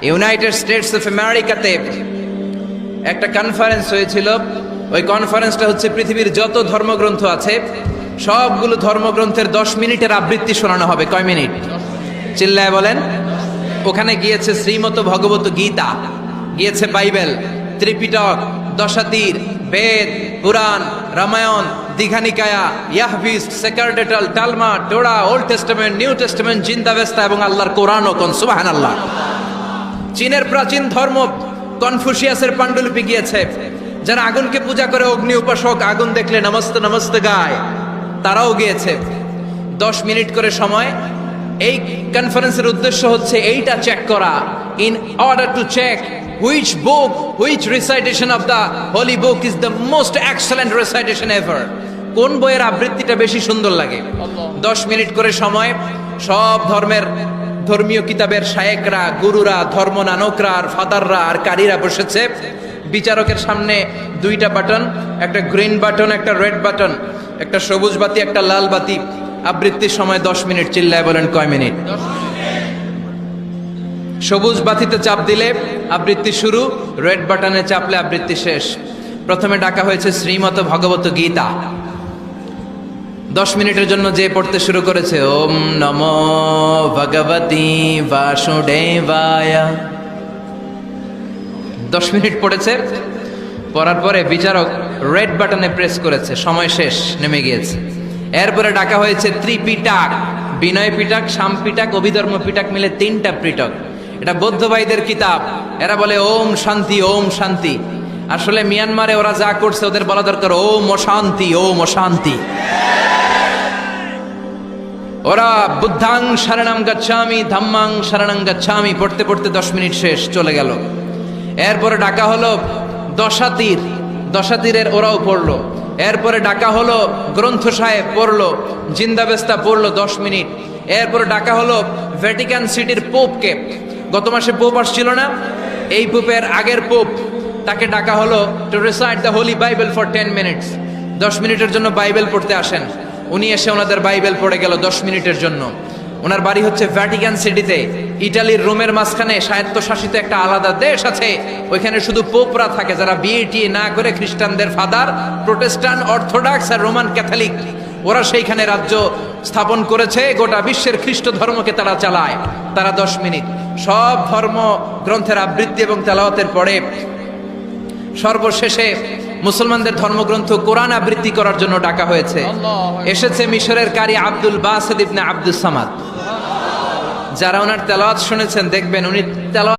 United states of আমেরিকাতে একটা conference হয়েছিল। ওই কনফারেন্সটা হচ্ছে পৃথিবীর যত ধর্মগ্রন্থ আছে সবগুলো ধর্মগ্রন্থের 10 মিনিটের আবৃত্তি শোনানো হবে। কয় মিনিট? চিল্লায় বলেন। ওখানে গিয়েছে শ্রীমত ভগবত গীতা, গিয়েছে বাইবেল, ত্রিপিটক, দশাতীর, বেদ, পুরাণ, রামায়ণ, দীঘানিকায়া, ইয়াহভিস, সেকারডেটাল, Talmud, Torah, Old Testament, New Testament, Zend Avesta এবং আল্লাহর কোরআনও। কোন সুবহানাল্লাহ। চীনের প্রাচীন ধর্ম কনফুসিয়াসের পাণ্ডুলিপি গিয়েছে। যারা আগুনকে পূজা করে, অগ্নি উপাসক, আগুন দেখলে নমস্তে নমস্তে গায়, তারাও গিয়েছে। 10 মিনিট করে সময়। এই কনফারেন্সের উদ্দেশ্য হচ্ছে এইটা চেক করা, in order to check which book, which recitation of the holy book is the most excellent recitation ever. কোন বইয়ের আবৃত্তিটা বেশি সুন্দর লাগে। 10 মিনিট করে সময়। সব ধর্মীয় কিতাবের শায়েকরা, গুরুরা, ধর্মনানকরা আর ফাদাররা আর কারীরা বসেছে। বিচারকের সামনে 2টা বাটন, একটা গ্রিন বাটন, একটা রেড বাটন, একটা সবুজ বাতি, একটা লাল বাতি। আবৃত্তির সময় 10 মিনিট। চিল্লায় বলেন কয় মিনিট? সবুজ বাতিতে চাপ দিলে আবৃত্তি শুরু, রেড বাটনে চাপলে আবৃত্তি শেষ। প্রথমে ডাকা হয়েছে শ্রীমত ভগবত গীতা। 10 মিনিটের জন্য যে পড়তে শুরু করেছে, ওম নমো ভগবতী বাসুদেবায়। 10 মিনিট পড়েছে। পড়ার পরে বিচারক রেড বাটনে প্রেস করেছে, সময় শেষ, নেমে গিয়েছে। এরপরে ডাকা হয়েছে ত্রিপিটক, বিনয় পিটক, শাম পিটক, অভিধর্ম পিটক মিলে 3টা পিটক। এটা বৌদ্ধ ভাইদের কিতাব। এরা বলে ওম শান্তি, ওম শান্তি। আসলে মিয়ানমারে ওরা যা করছে ওদের বলা দরকার ওম অশান্তি, ওম অশান্তি। ওরা বুদ্ধাং শরণং গচ্ছামি, ধাম্মাং শরণং গচ্ছামি পড়তে পড়তে 10 মিনিট শেষ, চলে গেল। এরপরে ডাকা হলো দশাতীর, দশাতীরের ওরাও পড়লো। এরপরে ডাকা হলো গ্রন্থ সাহেব, পড়লো। জিন্দাবেস্তা পড়লো 10 মিনিট। এরপরে ডাকা হলো ভ্যাটিকান সিটির পোপকে। গত মাসে পোপ আসছিল না? এই পোপের আগের পোপ, তাকে ডাকা হলো to recite the Holi Bible for 10 minutes. 10 মিনিটের জন্য বাইবেল পড়তে আসেন। উনি এসে ওনাদের বাইবেল পড়ে গেল 10 মিনিটের জন্য। ওনার বাড়ি হচ্ছে ভ্যাটিকান সিটিতে, ইটালির রোমের মাঝখানে স্বায়ত্তশাসিত একটা আলাদা দেশ আছে। ওইখানে শুধু পোপরা থাকে, যারা বিয়ে না করে খ্রিস্টানদের ফাদার, প্রোটেস্টান্ট, অর্থোডক্স আর রোমান ক্যাথলিক, ওরা সেইখানে রাজ্য স্থাপন করেছে। গোটা বিশ্বের খ্রিস্ট ধর্মকে তারা চালায়। তারা 10 মিনিট সব ধর্ম গ্রন্থের আবৃত্তি এবং তেলাওয়াতের পরে সর্বশেষে মুসলমানদের ধর্মগ্রন্থ কোরআন আবৃত্তি করার জন্য ডাকা হয়েছে। এসেছে মিশরের কারি আব্দুল বাসিত ইবনে আব্দুস সামাদ। যারা ওনার তেলাওয়াত শুনেছেন দেখবেন উনি তেলাওয়াত